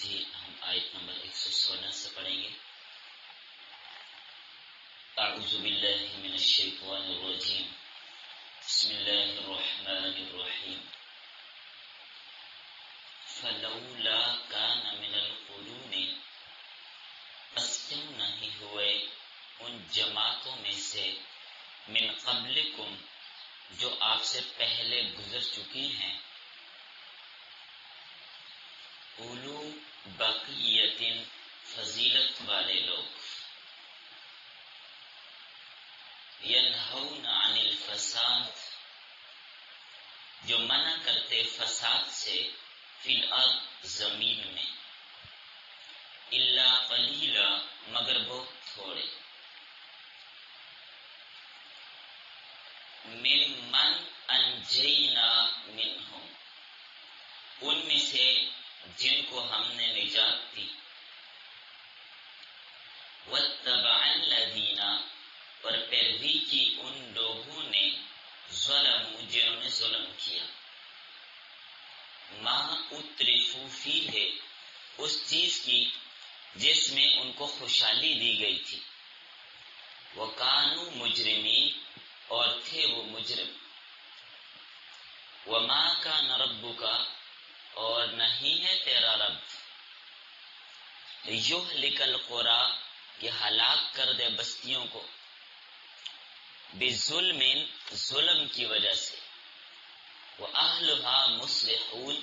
جی ہم آیت نمبر 116 سے پڑھیں گے۔ اعوذ باللہ من الشیطان الرجیم، بسم اللہ الرحمن الرحیم۔ فلولا کان من القرون، پس کیوں نہیں ہوئے ان جماعتوں میں سے من قبلکم جو آپ سے پہلے گزر چکی ہیں، اولو بقیت فضیلت والے لوگ، ینہون عن الفساد جو منع کرتے فساد سے، فی الارض زمین میں، الا قلیلا مگر بہت تھوڑے، ممن انجینا منہم ان میں سے جن کو ہم نے نجات دی، واتبع الذین اور پیروی کی ان لوگوں نے، ظلموا جنہوں نے ظلم کیا، ما اترفوا فیہ اس چیز کی جس میں ان کو خوشحالی دی گئی تھی، وکانوا مجرمین اور تھے وہ مجرم، وما کان ربک اور نہیں ہے تیرا رب، یہلک القری یہ ہلاک کر دے بستیوں کو، بظلم ظلم کی وجہ سے، واہلھا مصلحون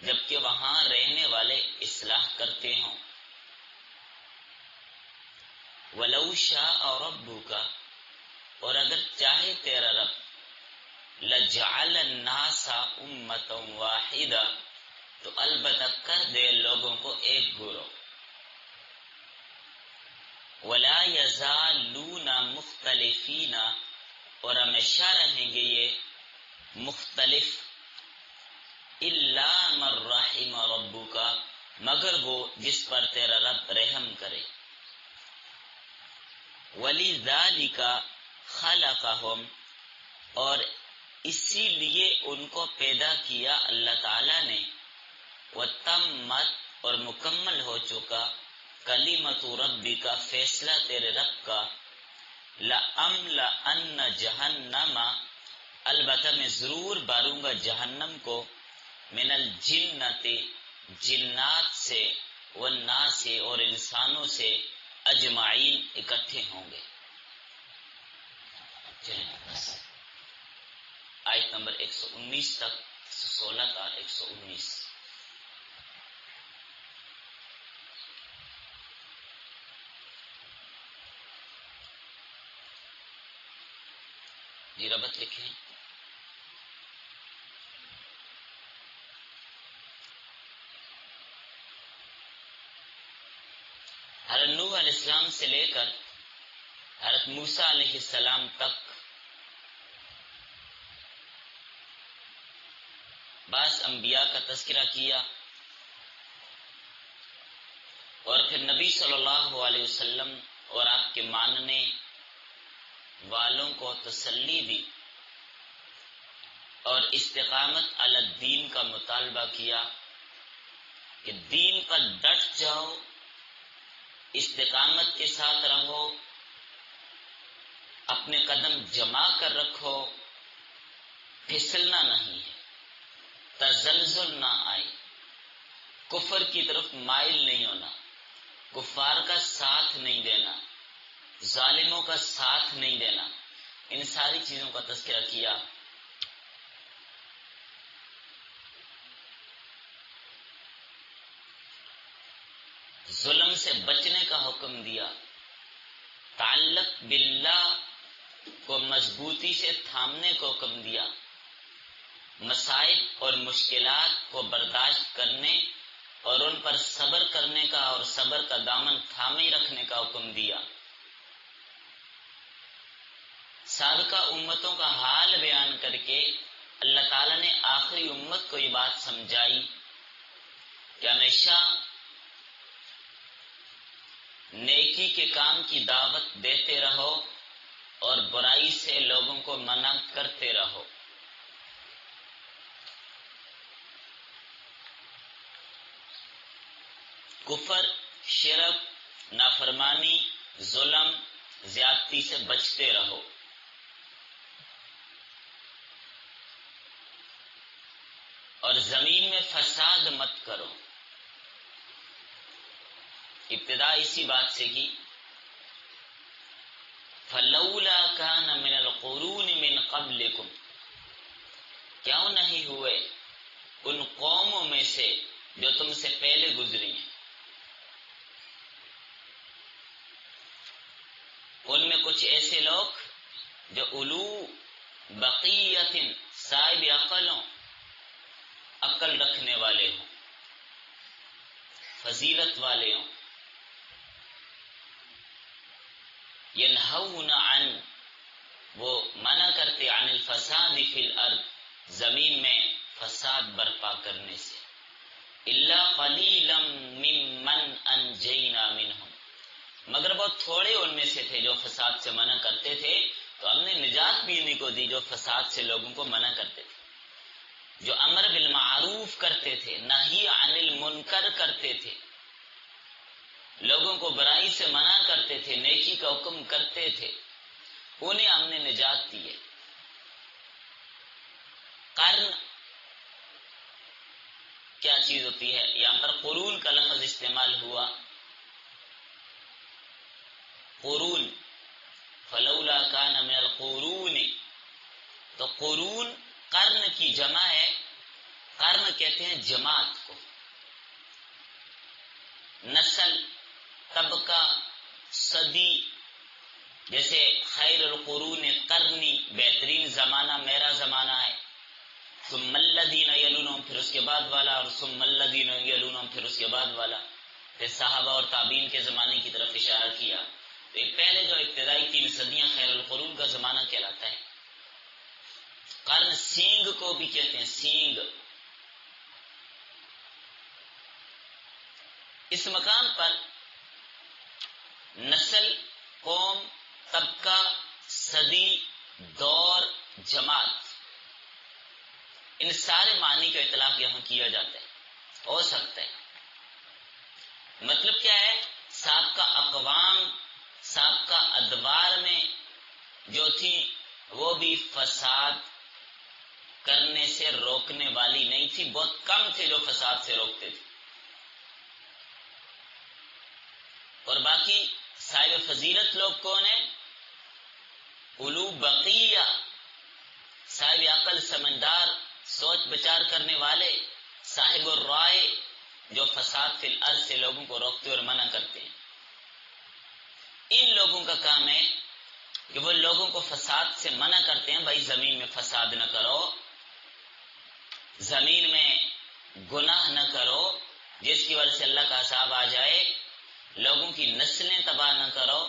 جبکہ وہاں رہنے والے اصلاح کرتے ہوں، ولو شاء ربک اور اگر چاہے تیرا رب، لجعل الناس امۃ واحدہ تو البتہ کر دے لوگوں کو ایک گروہ، ولا یزالون مختلفین اور ہمیشہ رہیں گے یہ مختلف، الا من رحم ربک مگر وہ جس پر تیرا رب رحم کرے، ولذالک خلقہم اور اسی لیے ان کو پیدا کیا اللہ تعالی نے، وتمت اور مکمل ہو چکا، کلمۃ ربک فیصلہ تیرے رب کا، لأملأن جہنم البتہ میں ضرور بھروں گا جہنم کو، من الجنت جنات سے، والناس اور انسانوں سے، اجمعین اکٹھے ہوں گے۔ چلیں بس آیت نمبر 119 تک، 116 تا 119۔ جی ربط لکھیں۔ حضرت نوح علیہ السلام سے لے کر حضرت موسیٰ علیہ السلام تک بعض انبیاء کا تذکرہ کیا، اور پھر نبی صلی اللہ علیہ وسلم اور آپ کے ماننے والوں کو تسلی دی، اور استقامت علی الدین کا مطالبہ کیا کہ دین پر ڈٹ جاؤ، استقامت کے ساتھ رہو، اپنے قدم جما کر رکھو، پھسلنا نہیں ہے، تزلزل نہ آئے، کفر کی طرف مائل نہیں ہونا، کفار کا ساتھ نہیں دینا، ظالموں کا ساتھ نہیں دینا، ان ساری چیزوں کا تذکرہ کیا۔ ظلم سے بچنے کا حکم دیا، تعلق باللہ کو مضبوطی سے تھامنے کو حکم دیا، مصائب اور مشکلات کو برداشت کرنے اور ان پر صبر کرنے کا اور صبر کا دامن تھامے رکھنے کا حکم دیا۔ سابقہ امتوں کا حال بیان کر کے اللہ تعالیٰ نے آخری امت کو یہ بات سمجھائی کہ ہمیشہ نیکی کے کام کی دعوت دیتے رہو اور برائی سے لوگوں کو منع کرتے رہو۔ کفر، شرک، نافرمانی، ظلم، زیادتی سے بچتے رہو۔ اور زمین میں فساد مت کرو۔ ابتدا اسی بات سے کی، فلولا کان من القرون من قبلکم، کیوں نہیں ہوئے ان قوموں میں سے جو تم سے پہلے گزری ہیں، ان میں کچھ ایسے لوگ جو اولو بقیت، صاحب عقل ہوں، عقل رکھنے والے ہوں، فضیلت والے ہوں، ینہون عن، وہ منع کرتے، عن الفساد فی الارض، زمین میں فساد برپا کرنے سے، الا قلیلا ممن انجینا منہم، مگر بہت تھوڑے ان میں سے تھے جو فساد سے منع کرتے تھے، تو ہم نے نجات بھی انہیں کو دی جو فساد سے لوگوں کو منع کرتے تھے، جو امر بالمعروف کرتے تھے، نہی عن المنکر کرتے تھے، لوگوں کو برائی سے منع کرتے تھے، نیکی کا حکم کرتے تھے، انہیں ہم نے نجات دی ہے۔ قرن کیا چیز ہوتی ہے؟ یہاں پر قرون کا لفظ استعمال ہوا، قرون، فلولا کان من القرون، تو قرون قرن کی جمع ہے، قرن کہتے ہیں جماعت کو، نسل، طبقہ، صدی، جیسے خیر القرون قرنی، بہترین زمانہ میرا زمانہ ہے، ثم الذین یلونہم، پھر اس کے بعد والا، اور ثم الذین یلونہم، پھر اس کے بعد والا، پھر صحابہ اور تابعین کے زمانے کی طرف اشارہ کیا، تو ایک پہلے جو ابتدائی 3 صدیاں خیر القرون کا زمانہ کہلاتا ہے۔ قرن سینگ کو بھی کہتے ہیں، سینگ۔ اس مقام پر نسل، قوم، طبقہ، صدی، دور، جماعت، ان سارے معنی کا اطلاق یہاں کیا جاتا ہے، ہو سکتا ہے۔ مطلب کیا ہے؟ سابقہ اقوام، سابقہ ادوار میں جو تھی وہ بھی فساد کرنے سے روکنے والی نہیں تھی، بہت کم تھے جو فساد سے روکتے تھے، اور باقی صاحب فضیلت لوگ کون ہیں؟ اولو بقیہ، صاحب عقل، سمجھدار، سوچ بچار کرنے والے، صاحب الرائے، جو فساد فی الارض سے لوگوں کو روکتے اور منع کرتے ہیں۔ ان لوگوں کا کام ہے کہ وہ لوگوں کو فساد سے منع کرتے ہیں، بھائی زمین میں فساد نہ کرو، زمین میں گناہ نہ کرو جس کی وجہ سے اللہ کا عذاب آ جائے، لوگوں کی نسلیں تباہ نہ کرو،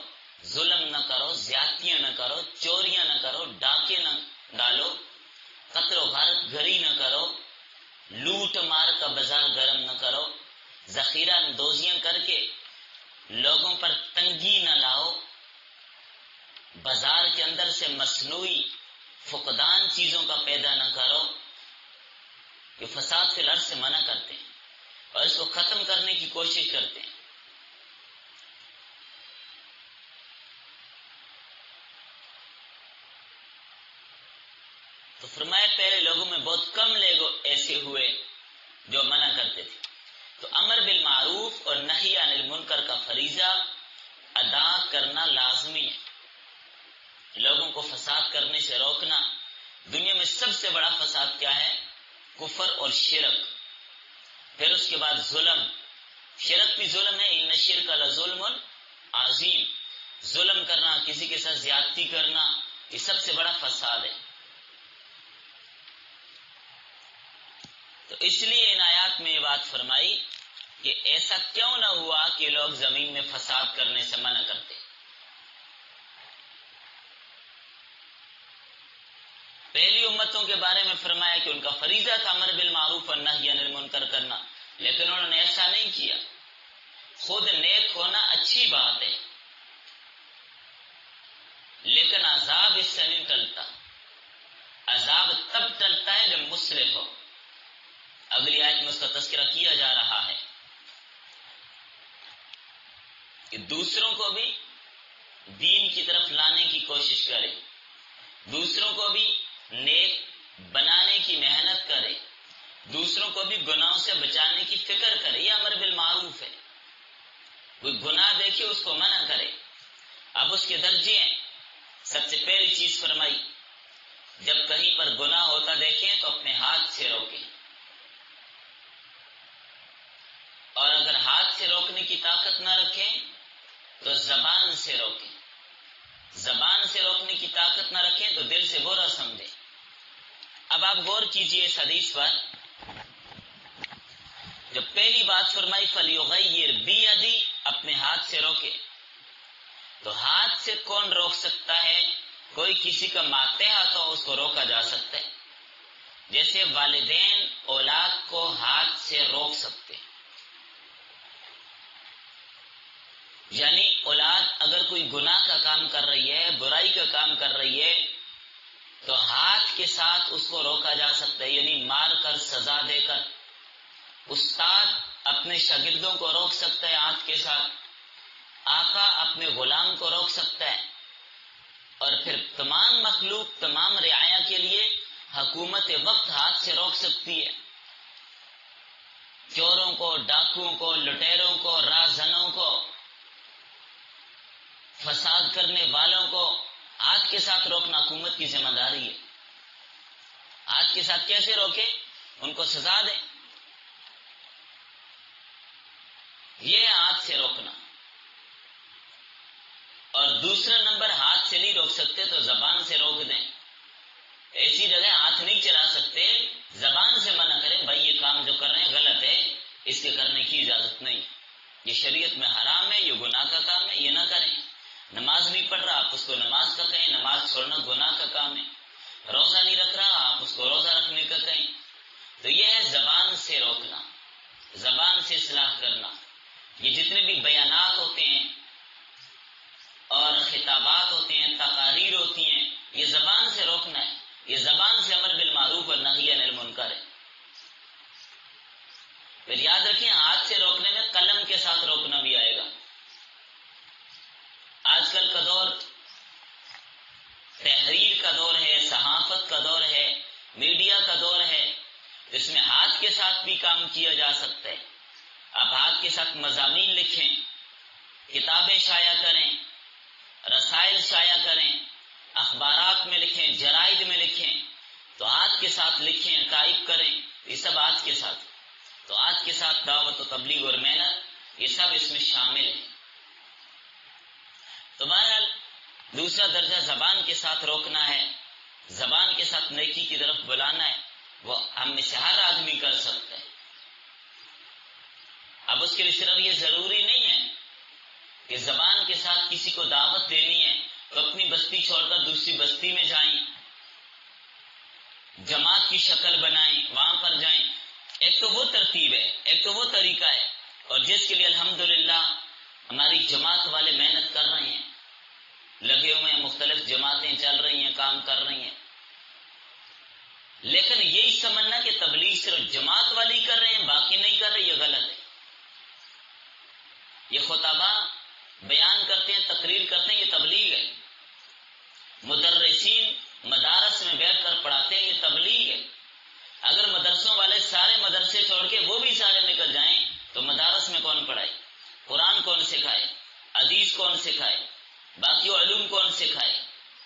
ظلم نہ کرو، زیادتیاں نہ کرو، چوریاں نہ کرو، ڈاکے نہ ڈالو، قتل و غارت گری نہ کرو، لوٹ مار کا بازار گرم نہ کرو، ذخیرہ اندوزیاں کر کے لوگوں پر تنگی نہ لاؤ، بازار کے اندر سے مصنوعی فقدان چیزوں کا پیدا نہ کرو، یہ فساد فی الارض سے منع کرتے ہیں اور اس کو ختم کرنے کی کوشش کرتے ہیں۔ تو فرمایا پہلے لوگوں میں بہت کم لوگ ایسے ہوئے جو منع کرتے تھے، تو امر بالمعروف اور نہی عن المنکر کا فریضہ ادا کرنا لازمی ہے، لوگوں کو فساد کرنے سے روکنا۔ دنیا میں سب سے بڑا فساد کیا ہے؟ کفر اور شرک، پھر اس کے بعد ظلم، شرک بھی ظلم ہے، ان الشرک لظلم عظیم، ظلم کرنا، کسی کے ساتھ زیادتی کرنا، یہ سب سے بڑا فساد ہے۔ تو اس لیے ان آیات میں یہ بات فرمائی کہ ایسا کیوں نہ ہوا کہ لوگ زمین میں فساد کرنے سے منع کرتے۔ پہلی امتوں کے بارے میں فرمایا کہ ان کا فریضہ تھا امر بالمعروف اور نہی عن المنکر کرنا، لیکن انہوں نے ایسا نہیں کیا۔ خود نیک ہونا اچھی بات ہے، لیکن عذاب اس سے نہیں ٹلتا، عذاب تب ٹلتا ہے جب مصلح ہو۔ اگلی آیت میں اس کا تذکرہ کیا جا رہا ہے، کہ دوسروں کو بھی دین کی طرف لانے کی کوشش کرے، دوسروں کو بھی نیک بنانے کی محنت کرے، دوسروں کو بھی گناہوں سے بچانے کی فکر کرے. یہ امر بالمعروف ہے. کوئی گناہ دیکھے اس کو منع کرے. اب اس کے درجے ہیں. سب سے پہلی چیز فرمائی، جب کہیں پر گناہ ہوتا دیکھیں تو اپنے ہاتھ سے روکیں، اور اگر ہاتھ سے روکنے کی طاقت نہ رکھیں تو زبان سے روکیں. زبان سے روکنے کی طاقت نہ رکھیں تو دل سے برا سمجھیں. اب آپ غور کیجئے اس حدیث پر. جب پہلی بات فرمائی فَلْيُغَيِّرْ بِيَدِهِ، اپنے ہاتھ سے روکے، تو ہاتھ سے کون روک سکتا ہے؟ کوئی کسی کا ماتحت ہو اس کو روکا جا سکتا ہے. جیسے والدین اولاد کو ہاتھ سے روک سکتے، یعنی اولاد اگر کوئی گناہ کا کام کر رہی ہے، برائی کا کام کر رہی ہے، تو ہاتھ کے ساتھ اس کو روکا جا سکتا ہے، یعنی مار کر، سزا دے کر. استاد اپنے شاگردوں کو روک سکتا ہے ہاتھ کے ساتھ، آقا اپنے غلام کو روک سکتا ہے، اور پھر تمام مخلوق، تمام رعایا کے لیے حکومت وقت ہاتھ سے روک سکتی ہے. چوروں کو، ڈاکوؤں کو، لٹیروں کو، رازنوں کو، فساد کرنے والوں کو ہاتھ کے ساتھ روکنا حکومت کی ذمہ داری ہے. ہاتھ کے ساتھ کیسے روکے؟ ان کو سزا دیں. یہ ہاتھ سے روکنا. اور دوسرا نمبر، ہاتھ سے نہیں روک سکتے تو زبان سے روک دیں. ایسی جگہ ہاتھ نہیں چلا سکتے، زبان سے منع کریں، بھائی یہ کام جو کر رہے ہیں غلط ہے، اس کے کرنے کی اجازت نہیں، یہ شریعت میں حرام ہے، یہ گناہ کا کام ہے، یہ نہ کریں. نماز نہیں پڑھ رہا، آپ اس کو نماز کا کہیں، نماز چھوڑنا گناہ کا کام ہے. روزہ نہیں رکھ رہا، آپ اس کو روزہ رکھنے کا کہیں. تو یہ ہے زبان سے روکنا، زبان سے اصلاح کرنا. یہ جتنے بھی بیانات ہوتے ہیں اور خطابات ہوتے ہیں، تقاریر ہوتی ہیں، یہ زبان سے روکنا ہے. یہ زبان سے امر بالمعروف اور نہی عن المنکر ہے. پھر یاد رکھیں، ہاتھ سے روکنے میں قلم کے ساتھ روکنا بھی آئے گا. آج کل کا دور تحریر کا دور ہے، صحافت کا دور ہے، میڈیا کا دور ہے، اس میں ہاتھ کے ساتھ بھی کام کیا جا سکتا ہے. آپ ہاتھ کے ساتھ مضامین لکھیں، کتابیں شائع کریں، رسائل شائع کریں، اخبارات میں لکھیں، جرائد میں لکھیں، تو ہاتھ کے ساتھ لکھیں، ٹائپ کریں، یہ سب ہاتھ کے ساتھ. تو ہاتھ کے ساتھ دعوت و تبلیغ اور محنت، یہ سب اس میں شامل ہے. تو بہرحال دوسرا درجہ زبان کے ساتھ روکنا ہے، زبان کے ساتھ نیکی کی طرف بلانا ہے. وہ ہم میں سے ہر آدمی کر سکتا ہے. اب اس کے لیے صرف یہ ضروری نہیں ہے کہ زبان کے ساتھ کسی کو دعوت دینی ہے تو اپنی بستی چھوڑ کر دوسری بستی میں جائیں، جماعت کی شکل بنائیں، وہاں پر جائیں. ایک تو وہ ترتیب ہے، ایک تو وہ طریقہ ہے، اور جس کے لیے الحمدللہ ہماری جماعت والے محنت کر رہے ہیں، لگے ہوئے ہیں، مختلف جماعتیں چل رہی ہیں، کام کر رہی ہیں. لیکن یہی سمجھنا کہ تبلیغ صرف جماعت والی کر رہے ہیں، باقی نہیں کر رہے، یہ غلط ہے. یہ خطبہ بیان کرتے ہیں، تقریر کرتے ہیں، یہ تبلیغ ہے. مدرسین مدارس میں بیٹھ کر پڑھاتے ہیں، یہ تبلیغ ہے. اگر مدرسوں والے سارے مدرسے چھوڑ کے وہ بھی سارے نکل جائیں تو مدارس میں کون پڑھائے؟ قرآن کون سکھائے؟ حدیث کون سکھائے؟ باقی علوم کون سکھائے؟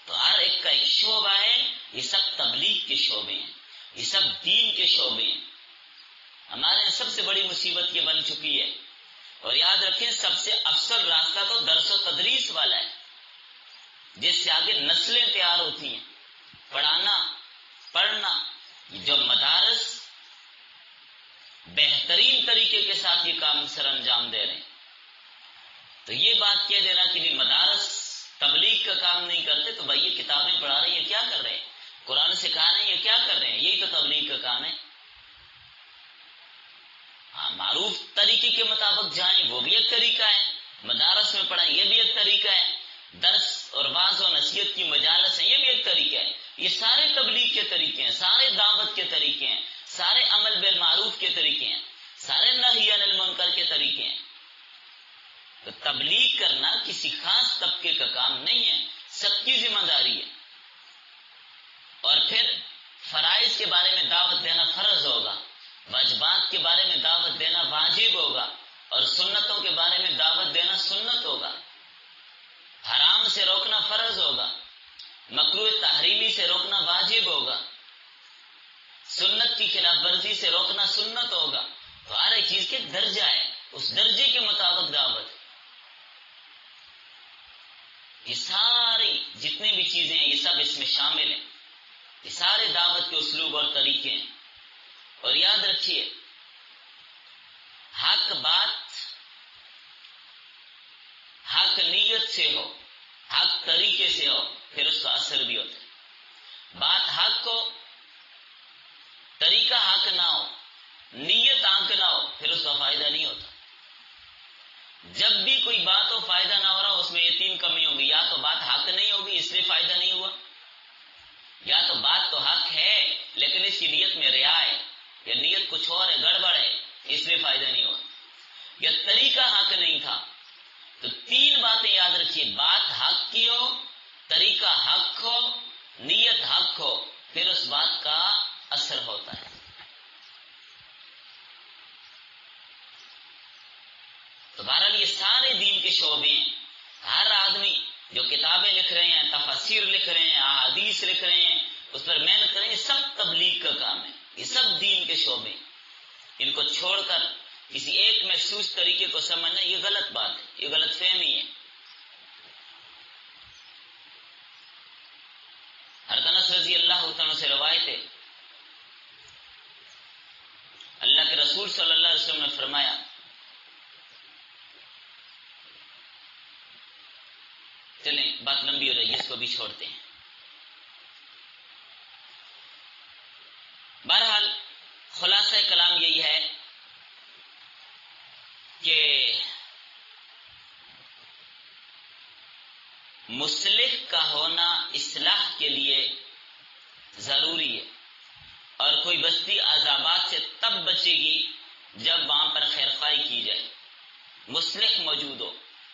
تو ہر ایک کا ایک شعبہ ہے. یہ سب تبلیغ کے شعبے ہیں، یہ سب دین کے شعبے ہیں. ہمارے سب سے بڑی مصیبت یہ بن چکی ہے. اور یاد رکھیں، سب سے افضل راستہ تو درس و تدریس والا ہے، جس سے آگے نسلیں تیار ہوتی ہیں. پڑھانا، پڑھنا، جو مدارس بہترین طریقے کے ساتھ یہ کام سر انجام دے رہے ہیں. تو یہ بات کہہ دینا کہ مدارس تبلیغ کا کام نہیں کرتے، تو بھائی یہ کتابیں پڑھا رہے ہیں، یہ کیا کر رہے ہیں؟ قرآن سکھا رہے ہیں، یہ کیا کر رہے ہیں؟ یہی تو تبلیغ کا کام ہے. معروف طریقے کے مطابق جائیں، وہ بھی ایک طریقہ ہے. مدارس میں پڑھائیں، یہ بھی ایک طریقہ ہے. درس اور واعظ و نصیحت کی مجالس ہیں، یہ بھی ایک طریقہ ہے. یہ سارے تبلیغ کے طریقے ہیں، سارے دعوت کے طریقے ہیں، سارے عمل بالمعروف کے طریقے ہیں، سارے نہی عن المنکر کے طریقے ہیں. تو تبلیغ کرنا کسی خاص طبقے کا کام نہیں ہے، سب کی ذمہ داری ہے۔ اور پھر فرائض کے بارے میں دعوت دینا فرض ہوگا، واجبات کے بارے میں دعوت دینا واجب ہوگا، اور سنتوں کے بارے میں دعوت دینا سنت ہوگا۔ حرام سے روکنا فرض ہوگا، مکروہ تحریمی سے روکنا واجب ہوگا، سنت کی خلاف ورزی سے روکنا سنت ہوگا۔ تو ہر ایک چیز کے درجہ ہے، اس درجے کے مطابق دعوت۔ یہ ساری جتنی بھی چیزیں ہیں یہ سب اس میں شامل ہیں، یہ سارے دعوت کے اسلوب اور طریقے ہیں۔ اور یاد رکھیے، حق بات حق نیت سے ہو، حق طریقے سے ہو، پھر اس کا اثر بھی ہوتا ہے۔ بات حق ہو، طریقہ حق نہ ہو، نیت حق نہ ہو، پھر اس کا فائدہ نہیں ہوتا۔ جب بھی کوئی بات ہو فائدہ نہ ہو رہا، اس میں یہ تین کمی ہوں گی: یا تو بات حق نہیں ہوگی اس لیے فائدہ نہیں ہوا، یا تو بات تو حق ہے لیکن اس کی نیت میں ریا ہے، یا نیت کچھ اور ہے، گڑبڑ ہے، اس لیے فائدہ نہیں ہوا، یا طریقہ حق نہیں تھا۔ تو تین باتیں یاد رکھیے: بات حق کی ہو، طریقہ حق ہو، نیت حق ہو، پھر اس بات کا اثر ہوتا ہے۔ تو بہرحال یہ سارے دین کے شعبے ہیں۔ ہر آدمی جو کتابیں لکھ رہے ہیں، تفاسیر لکھ رہے ہیں، احادیث لکھ رہے ہیں، اس پر محنت کریں، یہ سب تبلیغ کا کام ہے، یہ سب دین کے شعبے ہیں۔ ان کو چھوڑ کر کسی ایک محسوس طریقے کو سمجھنا یہ غلط بات ہے، یہ غلط فہمی ہے۔ حضرت انس رضی اللہ تعالیٰ سے روایت ہے، اللہ کے رسول صلی اللہ علیہ وسلم نے فرمایا: چلیں بات لمبی ہو رہی ہے، اس کو بھی چھوڑتے ہیں۔ بہرحال خلاصہ کلام یہی ہے کہ مصلح کا ہونا اصلاح کے لیے ضروری ہے، اور کوئی بستی عذابات سے تب بچے گی جب وہاں پر خیرخواہی کی جائے، مصلح موجود ہو،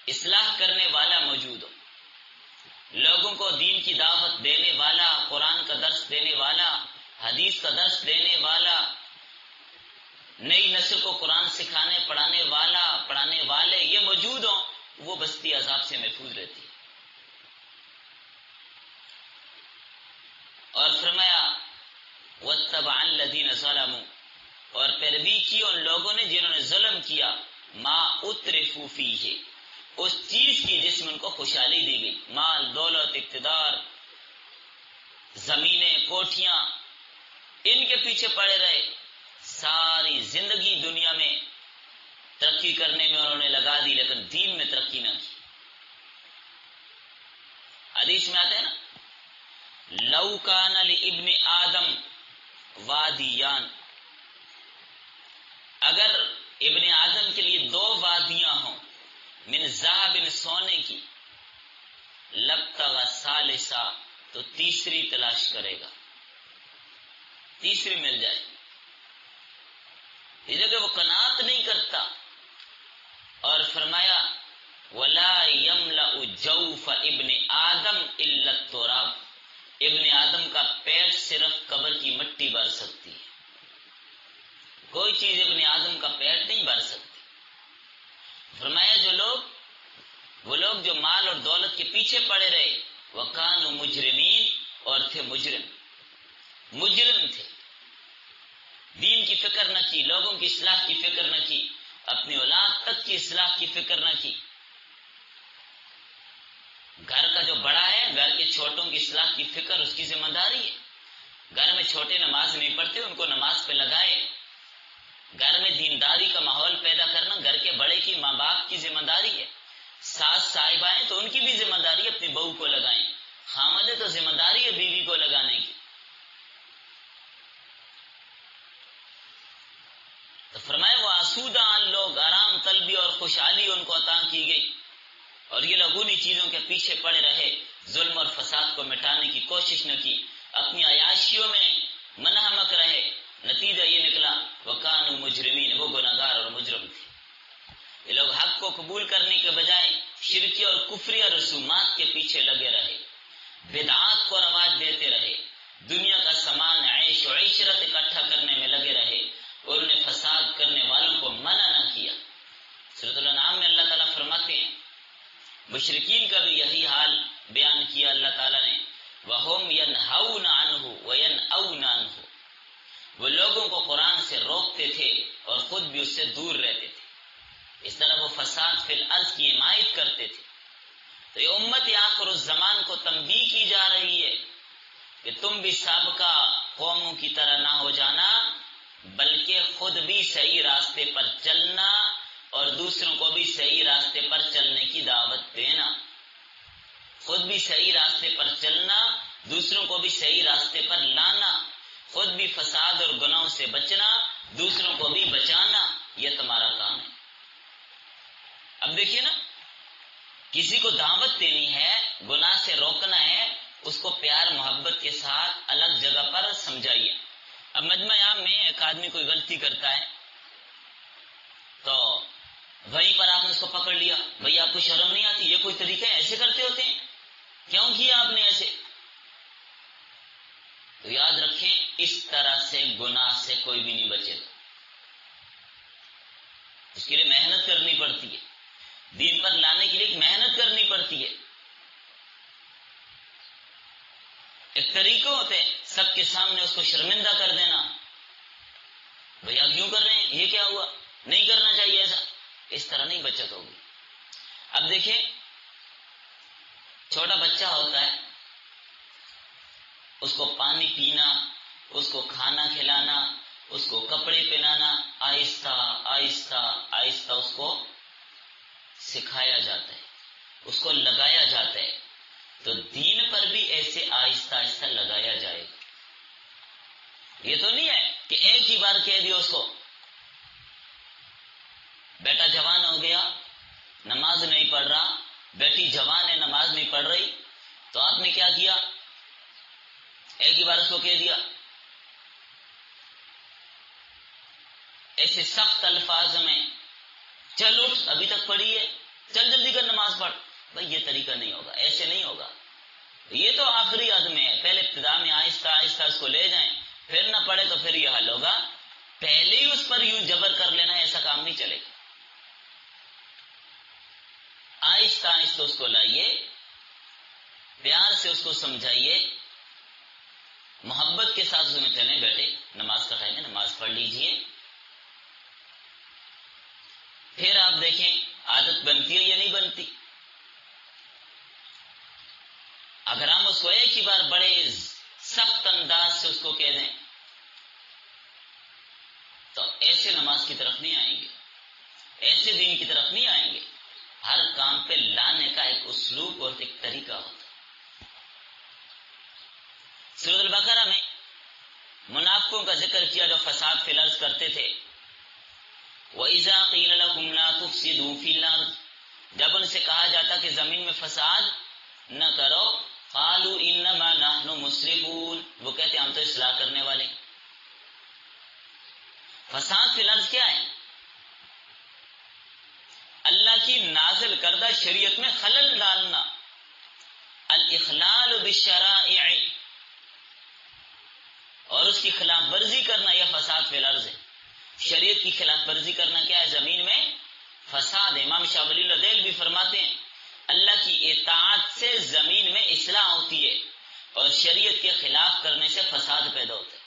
اصلاح کرنے والا موجود ہو، لوگوں کو دین کی دعوت دینے والا، قرآن کا درس دینے والا، حدیث کا درس دینے والا، نئی نسل کو قرآن سکھانے پڑھانے والے یہ موجود ہوں، وہ بستی عذاب سے محفوظ رہتی ہے۔ اور فرمایا: وَاتَّبَعَ الَّذِينَ ظَلَمُوا، اور پیروی کی ان لوگوں نے جنہوں نے ظلم کیا، مَا أُتْرِفُوا فِيهِ، اس چیز کی جس میں ان کو خوشحالی دی گئی، مال، دولت، اقتدار، زمینیں، کوٹھیاں، ان کے پیچھے پڑے رہے، ساری زندگی دنیا میں ترقی کرنے میں انہوں نے لگا دی لیکن دین میں ترقی نہ کی۔ حدیث میں آتے ہیں نا: لَوْ كَانَ لِابْنِ آدم وادیان، اگر ابن آدم کے لیے دو وادیاں ہوں، من ذهب، سونے کی، لَبْتَغَى ثالثا، تو تیسری تلاش کرے گا، تیسری مل جائے، اس لیے کہ وہ قناعت نہیں کرتا۔ اور فرمایا: وَلَا يَمْلَأُ جَوْفَ ابن آدم إِلَّا التُّرَابُ، ابن آدم کا پیٹ صرف قبر کی مٹی بھر سکتی ہے، کوئی چیز ابن آدم کا پیٹ نہیں بھر سکتی۔ فرمایا وہ لوگ جو مال اور دولت کے پیچھے پڑے رہے، وَكَانُوا مُجْرِمِينَ، اور تھے مجرم تھے، دین کی فکر نہ کی، لوگوں کی اصلاح کی فکر نہ کی، اپنی اولاد تک کی اصلاح کی فکر نہ کی۔ گھر کا جو بڑا ہے، گھر کے چھوٹوں کی اصلاح کی فکر اس کی ذمہ داری ہے۔ گھر میں چھوٹے نماز نہیں پڑھتے، ان کو نماز پہ لگائے۔ گھر میں دینداری کا ماحول پیدا کرنا گھر کے بڑے کی، ماں باپ کی ذمہ داری ہے۔ ساس صاحبہ ہیں تو ان کی بھی ذمہ داری ہے اپنی بہو کو لگائیں، خامد ہے تو ذمہ داری ہے بیوی کو لگانے کی۔ تو فرمایا: وہ آسودہ لوگ، آرام طلبی اور خوشحالی ان کو عطا کی گئی، اور یہ لوگ انہی چیزوں کے پیچھے پڑے رہے، ظلم اور فساد کو مٹانے کی کوشش نہ کی، اپنی عیاشیوں میں منہمک رہے۔ نتیجہ یہ نکلا: وَكَانُوا مُجْرِمِينَ، وہ گناہگار اور مجرم تھے۔ یہ لوگ حق کو قبول کرنے کے بجائے شرکی اور کفری رسومات کے پیچھے لگے رہے، بدعات کو رواج دیتے رہے، دنیا کا سامان عیش و عشرت اکٹھا کرنے میں لگے رہے، اور انہیں فساد کرنے والوں کو منع نہ کیا۔ سورۃ الانعام میں اللہ تعالیٰ فرماتے ہیں، مشرکین کا بھی یہی حال بیان کیا اللہ تعالیٰ نے، وَهُمْ يَنْهَوْنَ عَنْهُ وَيَنْأَوْنَ عَنْهُ، وہ لوگوں کو قرآن سے روکتے تھے اور خود بھی اس سے دور رہتے تھے۔ اس طرح وہ فساد فی الارض کی حمایت کرتے تھے۔ تو یہ امت آخر الزمان کو تنبیہ کی جا رہی ہے کہ تم بھی سابقہ قوموں کی طرح نہ ہو جانا، بلکہ خود بھی صحیح راستے پر چلنا اور دوسروں کو بھی صحیح راستے پر چلنے کی دعوت دینا۔ خود بھی صحیح راستے پر چلنا، دوسروں کو بھی صحیح راستے پر لانا، خود بھی فساد اور گناہوں سے بچنا، دوسروں کو بھی بچانا، یہ تمہارا کام ہے۔ اب دیکھیے نا، کسی کو دعوت دینی ہے، گناہ سے روکنا ہے، اس کو پیار محبت کے ساتھ الگ جگہ پر سمجھائیے۔ اب مجمع عام میں ایک آدمی کوئی غلطی کرتا ہے تو وہیں پر آپ نے اس کو پکڑ لیا، بھئی آپ کو شرم نہیں آتی؟ یہ کوئی طریقہ ہے؟ ایسے کرتے ہوتے ہیں؟ کیوں کیا آپ نے ایسے؟ تو یاد رکھیں، اس طرح سے گناہ سے کوئی بھی نہیں بچے گا۔ اس کے لیے محنت کرنی پڑتی ہے، دین پر لانے کے لیے ایک محنت کرنی پڑتی ہے۔ ایک طریقہ ہوتے ہیں سب کے سامنے اس کو شرمندہ کر دینا، بھیا کیوں کر رہے ہیں، یہ کیا ہوا، نہیں کرنا چاہیے ایسا۔ اس طرح نہیں بچت ہوگی۔ اب دیکھیں، چھوٹا بچہ ہوتا ہے، اس کو پانی پینا، اس کو کھانا کھلانا، اس کو کپڑے پہنانا، آہستہ آہستہ آہستہ اس کو سکھایا جاتا ہے، اس کو لگایا جاتا ہے۔ تو دین پر بھی ایسے آہستہ آہستہ لگایا جائے گا۔ یہ تو نہیں ہے کہ ایک ہی بار کہہ دیا اس کو، بیٹا جوان ہو گیا نماز نہیں پڑھ رہا، بیٹی جوان ہے نماز نہیں پڑھ رہی، تو آپ نے کیا کیا؟ ایک ہی بار اس کو کہہ دیا۔ ایسے سخت الفاظ میں، چل اٹھ، ابھی تک پڑھی ہے، چل جلدی کر نماز پڑھ، بھائی یہ طریقہ نہیں ہوگا، ایسے نہیں ہوگا۔ یہ تو آخری حد میں ہے، پہلے ابتدا میں آہستہ آہستہ اس کو لے جائیں، پھر نہ پڑھے تو پھر یہ حل ہوگا۔ پہلے ہی اس پر یوں جبر کر لینا، ایسا کام نہیں چلے گا۔ آہستہ آہستہ اس کو لائیے، پیار سے اس کو سمجھائیے، محبت کے ساتھ اس میں چلیں، بیٹے نماز کا ٹائم ہے، نماز پڑھ لیجئے۔ پھر آپ دیکھیں عادت بنتی ہے یا نہیں بنتی۔ اگر ہم اس کو ایک ہی بار بڑے سخت انداز سے اس کو کہہ دیں تو ایسے نماز کی طرف نہیں آئیں گے، ایسے دین کی طرف نہیں آئیں گے۔ ہر کام پہ لانے کا ایک اسلوب اور ایک طریقہ ہوتا ہے۔ سورۃ البقرہ میں منافقوں کا ذکر کیا جو فساد فی الارض کرتے تھے۔ وَإِذَا قِيلَ لَكُمْ لَا تُفْسِدُوا فِي الْأَرْضِ، جب ان سے کہا جاتا کہ زمین میں فساد نہ کرو، قَالُوا إِنَّمَا نَحْنُ مُصْلِحُونَ، وہ کہتے ہم تو اصلاح کرنے والے۔ فساد فی الارض کیا ہے؟ اللہ کی نازل کردہ شریعت میں خلل ڈالنا، الاخلال بالشرائع، اور اس کی خلاف ورزی کرنا، یہ فساد فی الارض ہے۔ شریعت کی خلاف ورزی کرنا کیا ہے؟ زمین میں فساد ہے۔ امام شاہ ولی اللہ دہلوی بھی فرماتے ہیں اللہ کی اطاعت سے زمین میں اصلاح ہوتی ہے، اور شریعت کے خلاف کرنے سے فساد پیدا ہوتا ہے۔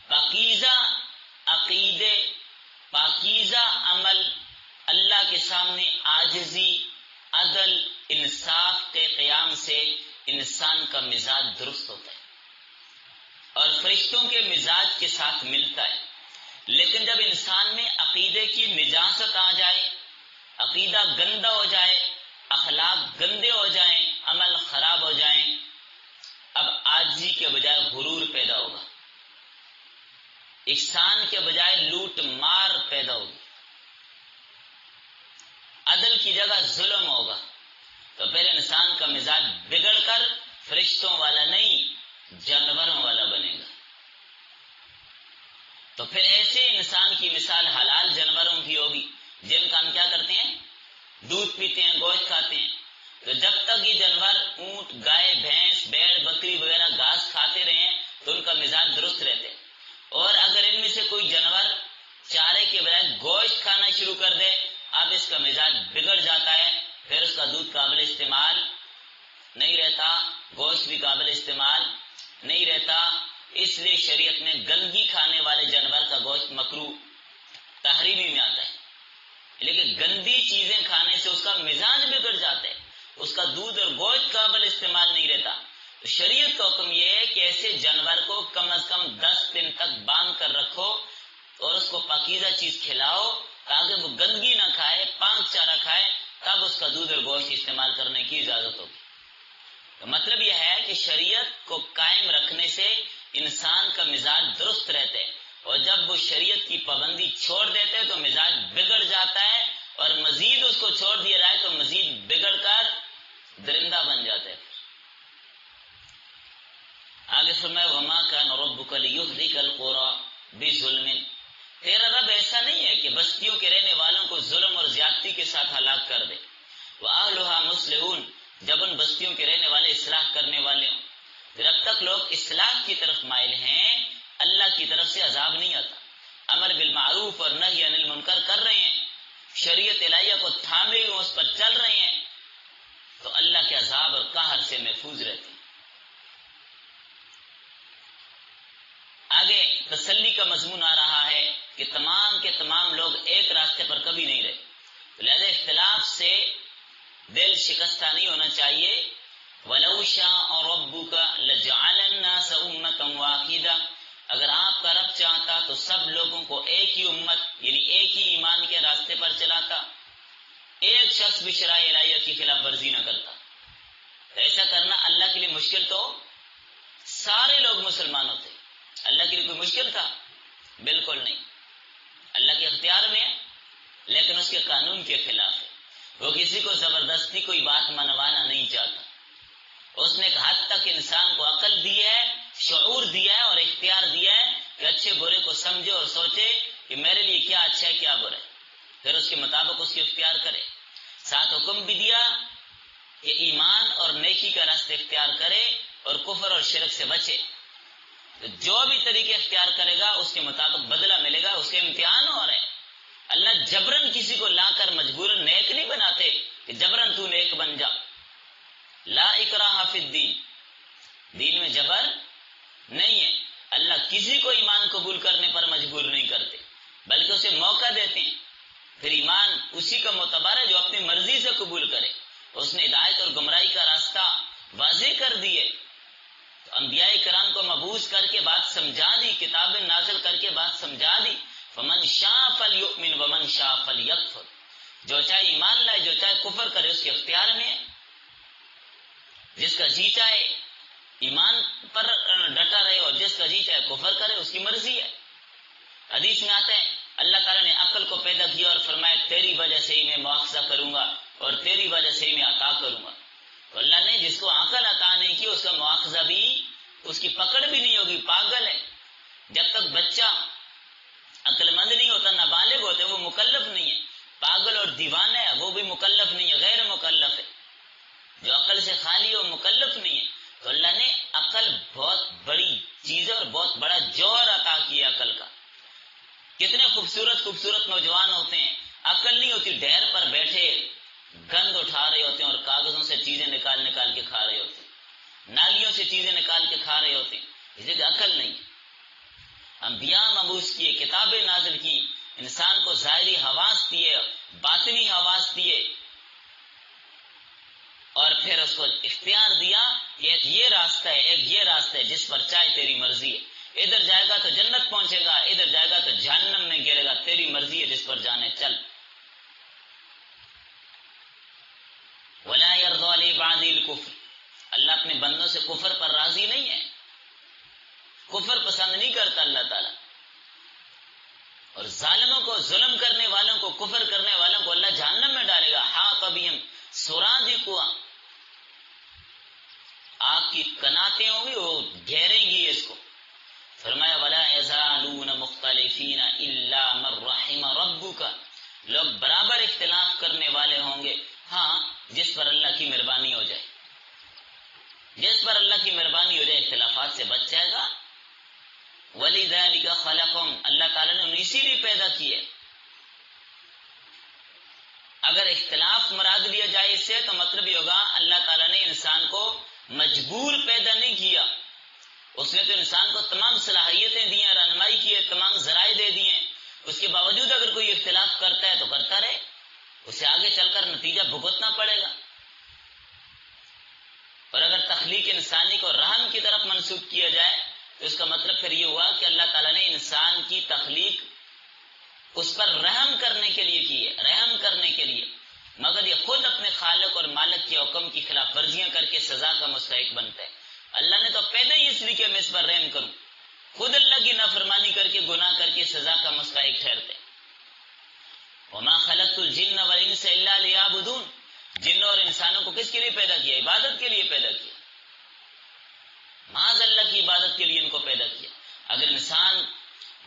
پاکیزہ عقیدے، پاکیزہ عمل، اللہ کے سامنے عاجزی، عدل، انصاف کے قیام سے انسان کا مزاج درست ہوتا ہے اور فرشتوں کے مزاج کے ساتھ ملتا ہے۔ لیکن جب انسان میں عقیدے کی نجاست آ جائے، عقیدہ گندا ہو جائے، اخلاق گندے ہو جائیں، عمل خراب ہو جائیں، اب عاجزی کے بجائے غرور پیدا ہوگا، احسان کے بجائے لوٹ مار پیدا ہوگی، عدل کی جگہ ظلم ہوگا، تو پھر انسان کا مزاج بگڑ کر فرشتوں والا نہیں جانوروں والا بنے گا۔ تو پھر ایسے انسان کی مثال حلال جانوروں کی ہوگی جن کا ہم کیا کرتے ہیں؟ دودھ پیتے ہیں، گوشت کھاتے ہیں، تو جب تک یہ جانور اونٹ، گائے، بھینس، بیڑ، بکری وغیرہ گھاس کھاتے رہیں تو ان کا مزاج درست رہتے ہیں۔ اور اگر ان میں سے کوئی جانور چارے کے بجائے گوشت کھانا شروع کر دے، اب اس کا مزاج بگڑ جاتا ہے، پھر اس کا دودھ قابل استعمال نہیں رہتا، گوشت بھی قابل استعمال نہیں رہتا۔ اس لیے شریعت میں گندگی کھانے والے جانور کا گوشت مکروہ تحریمی میں آتا ہے، لیکن گندی چیزیں کھانے سے اس کا مزاج بگڑ جاتا ہے، اس کا دودھ اور گوشت قابل استعمال نہیں رہتا۔ تو شریعت کا حکم یہ ہے کہ ایسے جانور کو کم از کم 10 دن تک باندھ کر رکھو اور اس کو پاکیزہ چیز کھلاؤ تاکہ وہ گندگی نہ کھائے، پاک چارہ کھائے، تب اس کا دودھ اور گوشت استعمال کرنے کی اجازت ہوگی۔ تو مطلب یہ ہے کہ شریعت کو قائم رکھنے سے انسان کا مزاج درست رہتا ہے، اور جب وہ شریعت کی پابندی چھوڑ دیتے ہیں تو مزاج بگڑ جاتا ہے، اور مزید اس کو چھوڑ دیا جائے تو مزید بگڑ کر درندہ بن جاتا ہے۔ آگے فرمایا وما کان ربک لیہلک القری بظلم، تیرا رب ایسا نہیں ہے کہ بستیوں کے رہنے والوں کو ظلم اور زیادتی کے ساتھ ہلاک کر دے، وَأَهْلُهَا مُصْلِحُونَ، جب ان بستیوں کے رہنے والے اصلاح کرنے والے ہوں۔ پھر اب تک لوگ اصلاح کی طرف مائل ہیں، اللہ کی طرف سے عذاب نہیں آتا، امر بالمعروف اور نہی عن المنکر کر رہے ہیں، شریعت الہیہ کو تھامے ہوئے اس پر چل رہے ہیں، تو اللہ کے عذاب اور قہر سے محفوظ رہتے ہیں۔ آگے تسلی کا مضمون آ رہا ہے کہ تمام کے تمام لوگ ایک راستے پر کبھی نہیں رہے، لہذا اختلاف سے دل شکستہ نہیں ہونا چاہیے۔ وَلَوْ شَاءَ رَبُّكَ لَجَعَلَ النَّاسَ أُمَّةً وَاحِدَةً، اگر آپ کا رب چاہتا تو سب لوگوں کو ایک ہی امت یعنی ایک ہی ایمان کے راستے پر چلاتا، ایک شخص بھی شرائع الہیہ کی خلاف ورزی نہ کرتا۔ ایسا کرنا اللہ کے لیے مشکل تو سارے لوگ مسلمان ہوتے، اللہ کے لیے کوئی مشکل تھا؟ بالکل نہیں، اللہ کے اختیار میں ہے، لیکن اس کے قانون کے خلاف ہے۔ وہ کسی کو زبردستی کوئی بات منوانا نہیں چاہتا، اس نے ایک حد تک انسان کو عقل دی ہے، شعور دیا ہے اور اختیار دیا ہے کہ اچھے برے کو سمجھے اور سوچے کہ میرے لیے کیا اچھا ہے کیا برا ہے، پھر اس کے مطابق اس کی اختیار کرے۔ ساتھ حکم بھی دیا کہ ایمان اور نیکی کا راستہ اختیار کرے اور کفر اور شرک سے بچے۔ تو جو بھی طریقے اختیار کرے گا اس کے مطابق بدلہ ملے گا، اس کے امتحان ہو رہے ہیں۔ اللہ جبرن کسی کو لا کر مجبوراً نیک نہیں بناتے کہ جبرن تو نیک بن جا، لا اکراہ فی الدین، دین میں جبر نہیں ہے۔ اللہ کسی کو ایمان قبول کرنے پر مجبور نہیں کرتے، بلکہ اسے موقع دیتے ہیں، پھر ایمان اسی کا معتبر ہے جو اپنی مرضی سے قبول کرے۔ اس نے ہدایت اور گمراہی کا راستہ واضح کر دیے، تو انبیاء کرام کو مبعوث کر کے بات سمجھا دی، کتابیں نازل کر کے بات سمجھا دی۔ فمن شاء فلیؤمن ومن شاء فلیکفر، جو چاہے ایمان لائے جو چاہے کفر کرے اس کے اختیار میں ہے، جس کا جی چاہے ایمان پر ڈٹا رہے اور جس کا جی چاہے کفر کرے اس کی مرضی ہے۔ حدیث میں آتا ہے اللہ تعالیٰ نے عقل کو پیدا کیا اور فرمایا تیری وجہ سے ہی میں مواخذہ کروں گا اور تیری وجہ سے ہی میں عطا کروں گا۔ تو اللہ نے جس کو عقل عطا نہیں کی اس کا مواخذہ بھی، اس کی پکڑ بھی نہیں ہوگی، پاگل ہے۔ جب تک بچہ عقل مند نہیں ہوتا، نابالغ ہوتے، وہ مکلف نہیں ہے۔ پاگل اور دیوانہ ہے وہ بھی مکلف نہیں ہے، غیر مکلف ہے۔ جو عقل سے خالی وہ مکلف نہیں ہے۔ تو اللہ نے عقل بہت بڑی چیز ہے اور بہت بڑا جوہر عطا کیا عقل کا۔ کتنے خوبصورت خوبصورت نوجوان ہوتے ہیں، عقل نہیں ہوتی، ڈھیر پر بیٹھے گند اٹھا رہے ہوتے ہیں اور کاغذوں سے چیزیں نکال نکال کے کھا رہے ہوتے ہیں، نالیوں سے چیزیں نکال کے کھا رہے ہوتے ہیں، اس لیے کہ عقل نہیں۔ انبیاء مبعوث کیے، کتابیں نازل کی، انسان کو ظاہری حواس دیے، باطنی حواس دیے، اور پھر اس کو اختیار دیا کہ ایک یہ راستہ ہے، ایک یہ راستہ ہے جس پر چاہے تیری مرضی ہے، ادھر جائے گا تو جنت پہنچے گا، ادھر جائے گا تو جہنم میں گرے گا، تیری مرضی ہے جس پر جانے چل۔ وَلَا يَرْضَىٰ لِعِبَادِهِ الْكُفْرَ، اللہ اپنے بندوں سے کفر پر راضی نہیں ہے، کفر پسند نہیں کرتا اللہ تعالیٰ، اور ظالموں کو، ظلم کرنے والوں کو، کفر کرنے والوں کو اللہ جہنم میں ڈالے گا۔ حاق بہم سرادقها، آگ کی کناتیں ہوں گی، وہ گھیریں گی اس کو۔ فرمایا وَلَا يَزَالُونَ مُخْتَلِفِينَ إِلَّا مَن رَّحِمَ رَبُّكَ، لوگ برابر اختلاف کرنے والے ہوں گے نے انہیں اسی لیے پیدا کی ہے۔ اگر اختلاف مراد لیا جائے اس سے تو مطلب یہ ہوگا اللہ تعالیٰ نے انسان کو مجبور پیدا نہیں کیا، اس نے تو انسان کو تمام صلاحیتیں دی ہیں، رہنمائی کی ہے، تمام ذرائع دے دیے ہیں، اس کے باوجود اگر کوئی اختلاف کرتا ہے تو کرتا رہے، اسے آگے چل کر نتیجہ بھگتنا پڑے گا۔ اور اگر تخلیق انسانی کو رحم کی طرف منسوب کیا جائے تو اس کا مطلب پھر یہ ہوا کہ اللہ تعالیٰ نے انسان کی تخلیق اس پر رحم کرنے کے لیے کی ہے، رحم کرنے کے لیے، مگر یہ خود اپنے خالق اور مالک کے حکم کی خلاف ورزیاں کر کے سزا کا مستحق بنتا ہے۔ اللہ نے تو پیدا ہی اس لیے کہ میں اس پر رحم کروں، خود اللہ کی نافرمانی کر کے گناہ کر کے سزا کا مستحق ٹھہرتے۔ وما خلقت الجن والانس الا لیعبدون، جنوں اور انسانوں کو کس کے لیے پیدا کیا؟ عبادت کے لیے پیدا کیا، محض اللہ کی عبادت کے لیے ان کو پیدا کیا۔ اگر انسان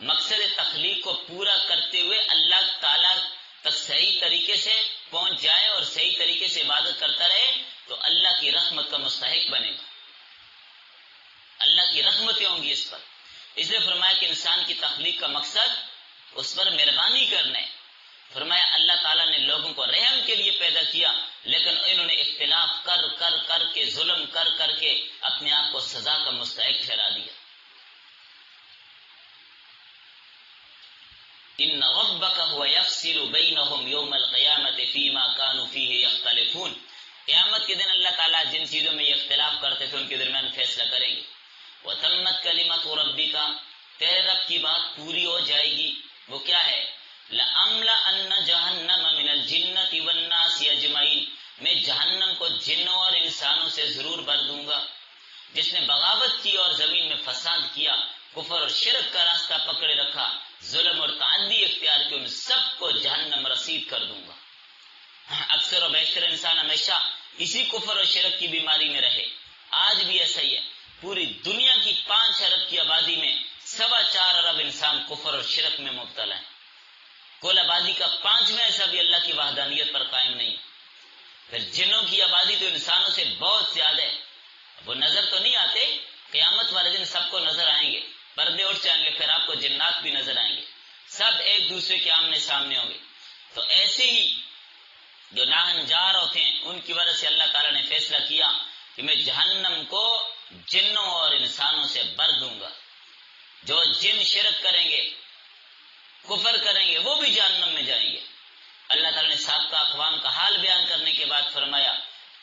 مقصد تخلیق کو پورا کرتے ہوئے اللہ تعالیٰ تک صحیح طریقے سے پہنچ جائے اور صحیح طریقے سے عبادت کرتا رہے تو اللہ کی رحمت کا مستحق بنے گا، اللہ کی رحمتیں ہوں گی اس پر۔ اس لیے فرمایا کہ انسان کی تخلیق کا مقصد اس پر مہربانی کرنا ہے۔ فرمایا اللہ تعالیٰ نے لوگوں کو رحم کے لیے پیدا کیا، لیکن انہوں نے اختلاف کر کر کر کے، ظلم کر کر کے اپنے آپ کو سزا کا مستحق ٹھہرا دیا۔ ان ربک هو یفصل بینہم یوم القیامۃ فیما کانوا فیہ یختلفون، قیامت کے دن اللہ تعالیٰ جن چیزوں میں یہ اختلاف کرتے تھے ان کے درمیان فیصلہ کریں گے۔ وتمت کلمۃ ربک، تیرے رب کی بات پوری ہو جائے گی، وہ کیا ہے؟ لَأَمْلَأَنَّ جَهَنَّمَ مِنَ الْجِنَّةِ وَالنَّاسِ أَجْمَعِينَ، میں جہنم کو جنوں اور انسانوں سے ضرور بھر دوں گا۔ جس نے بغاوت کی اور زمین میں فساد کیا، کفر اور شرک کا راستہ پکڑے رکھا، ظلم اور تعدی اختیار کی، ان سب کو جہنم رسید کر دوں گا۔ اکثر و بیشتر انسان ہمیشہ اسی کفر اور شرک کی بیماری میں رہے، آج بھی ایسا ہی ہے۔ پوری دنیا کی 5 ارب کی آبادی میں 4.25 ارب انسان کفر اور شرک میں مبتلا ہیں، کل آبادی کا 5واں حصہ بھی اللہ کی وحدانیت پر قائم نہیں۔ پھر جنوں کی آبادی تو انسانوں سے بہت زیادہ ہے، وہ نظر تو نہیں آتے، قیامت والے دن سب کو نظر آئیں گے، پردے اٹھ جائیں گے، پھر آپ کو جنات بھی نظر آئیں گے، سب ایک دوسرے کے آمنے سامنے ہوں گے۔ تو ایسے ہی جو ناہنجار ہوتے ہیں ان کی وجہ سے اللہ تعالیٰ نے فیصلہ کیا کہ میں جہنم کو جنوں اور انسانوں سے بھر دوں گا۔ جو جن شرک کریں گے، کفر کریں گے، وہ بھی جہنم میں جائیں گے۔ اللہ تعالیٰ نے سابقہ اقوام کا حال بیان کرنے کے بعد فرمایا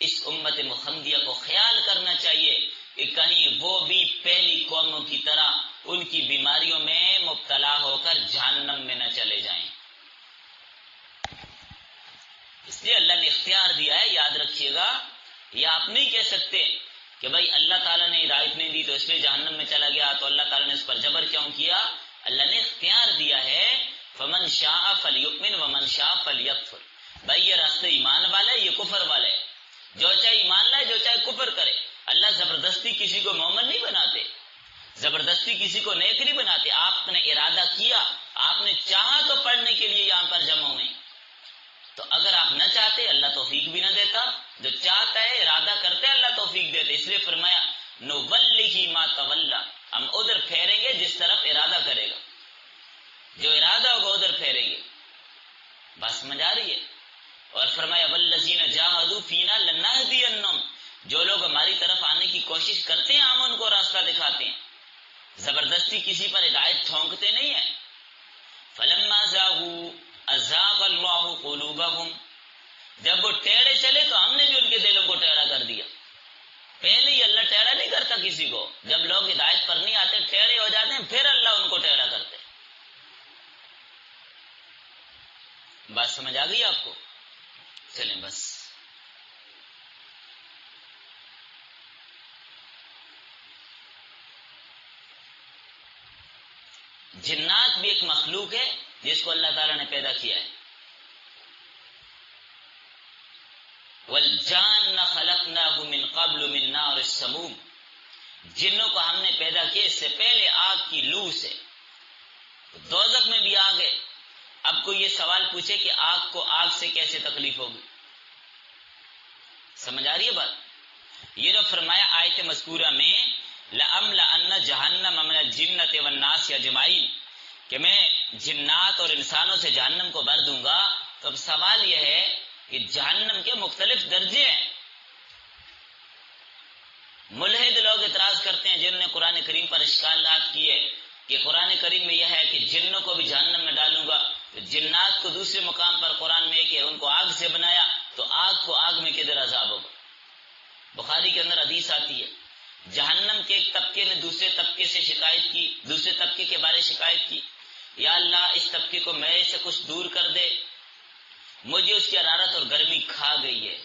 اس امت محمدیہ کو خیال کرنا چاہیے کہ کہیں وہ بھی پہلی قوموں کی طرح ان کی بیماریوں میں مبتلا ہو کر جہنم میں نہ چلے جائیں۔ اس لیے اللہ نے اختیار دیا ہے، یاد رکھیے گا، یہ آپ نہیں کہہ سکتے کہ بھائی اللہ تعالیٰ نے ہدایت نہیں دی تو اس لیے جہنم میں چلا گیا تو اللہ تعالیٰ نے اس پر جبر کیوں کیا؟ اللہ نے اختیار دیا ہے، فمن شاء فلیؤمن ومن شاء فلیکفر، بھائی یہ راستہ ایمان والا ہے، یہ کفر والا ہے، جو چاہے ایمان لائے جو چاہے کفر کرے۔ اللہ زبردستی کسی کو مومن نہیں بناتے، زبردستی کسی کو نیک نہیں بناتے، آپ نے ارادہ کیا، آپ نے چاہا تو پڑھنے کے لیے یہاں پر جمع ہوئے، تو اگر آپ نہ چاہتے اللہ توفیق بھی نہ دیتا، جو چاہتا ہے ارادہ کرتے اللہ توفیق دیتے۔ اس لیے فرمایا نوَلِّهِ مَا تَوَلَّى، ہم ادھر پھیریں گے جس طرف ارادہ کرے گا، جو ارادہ ہوگا ادھر پھیریں گے۔ بات سمجھ آ رہی ہے؟ اور فرمایا وَالَّذِينَ جَاهَدُوا فِينَا لَنَهْدِيَنَّهُمْ، جو لوگ ہماری طرف آنے کی کوشش کرتے ہیں ہم ان کو راستہ دکھاتے ہیں، زبردستی کسی پر ہدایت تھونکتے نہیں ہیں۔ فَلَمَّا زَاغُوا أَزَاغَ اللَّهُ قُلُوبَهُمْ، جب وہ ٹیڑے چلے تو ہم نے بھی ان کے دلوں کو ٹیڑھا کر دیا۔ پہلے ہی اللہ ٹیڑھا نہیں کرتا کسی کو، جب لوگ ہدایت پر نہیں آتے ٹیڑھے ہو جاتے ہیں، پھر اللہ ان کو ٹیڑھا کرتے ہیں۔ بات سمجھ آ گئی آپ کو؟ چلیں بس۔ جنات بھی ایک مخلوق ہے جس کو اللہ تعالیٰ نے پیدا کیا ہے۔ وَالْجَانَّ خَلَقْنَاهُ مِنْ قَبْلُ مِنْ نَارِ السَّمُومِ، جنوں کو ہم نے پیدا کیا اس سے پہلے آگ کی لو سے، دوزخ میں بھی آگ ہے۔ اب کوئی یہ سوال پوچھے کہ آگ کو آگ سے کیسے تکلیف ہوگی؟ سمجھ آ رہی ہے بات؟ یہ جو فرمایا آیت مذکورہ میں لَأَمْلَأَنَّ جَهَنَّمَ مِنَ الْجِنَّةِ وَالنَّاسِ أَجْمَعِينَ، کہ میں جنات اور انسانوں سے جہنم کو بھر دوں گا، تو اب سوال یہ ہے کہ جہنم کے مختلف درجے ہیں۔ ملحد لوگ اعتراض کرتے ہیں جنہوں نے قرآن کریم پر اشکالات کیے کہ قرآن کریم میں یہ ہے کہ جنوں کو بھی جہنم میں ڈالوں گا، تو جنات کو دوسرے مقام پر قرآن میں کہ ان کو آگ سے بنایا، تو آگ کو آگ میں کدھر عذاب ہوگا؟ بخاری کے اندر حدیث آتی ہے، جہنم کے ایک طبقے نے دوسرے طبقے سے شکایت کی، دوسرے طبقے کے بارے شکایت کی، یا اللہ اس طبقے کو میرے سے کچھ دور کر دے، مجھے اس کی حرارت اور گرمی کھا گئی ہے۔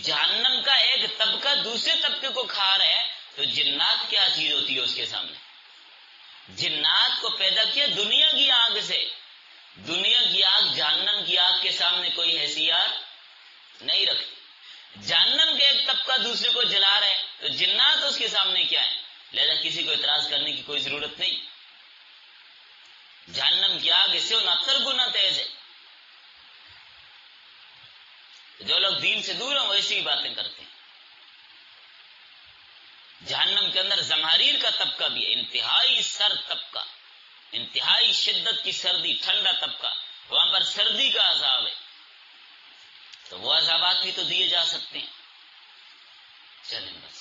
جہنم کا ایک طبقہ دوسرے طبقے کو کھا رہا ہے، تو جنات کیا چیز ہوتی ہے اس کے سامنے؟ جنات کو پیدا کیا دنیا کی آگ سے، دنیا کی آگ جہنم کی آگ کے سامنے کوئی حیثیت نہیں رکھتی۔ جہنم کے ایک طبقہ دوسرے کو جلا رہے ہیں، تو جنات اس کے سامنے کیا ہے؟ لہذا کسی کو اعتراض کرنے کی کوئی ضرورت نہیں۔ جہنم کی آگ اس سے 69 گنا تیز ہے۔ جو لوگ دین سے دور ہیں وہ ایسی باتیں کرتے ہیں۔ جہنم کے اندر زمہریر کا طبقہ بھی ہے، انتہائی سرد طبقہ، انتہائی شدت کی سردی، ٹھنڈا طبقہ، وہاں پر سردی کا عذاب ہے، تو وہ عذابات بھی تو دیے جا سکتے ہیں۔ چلیں بس۔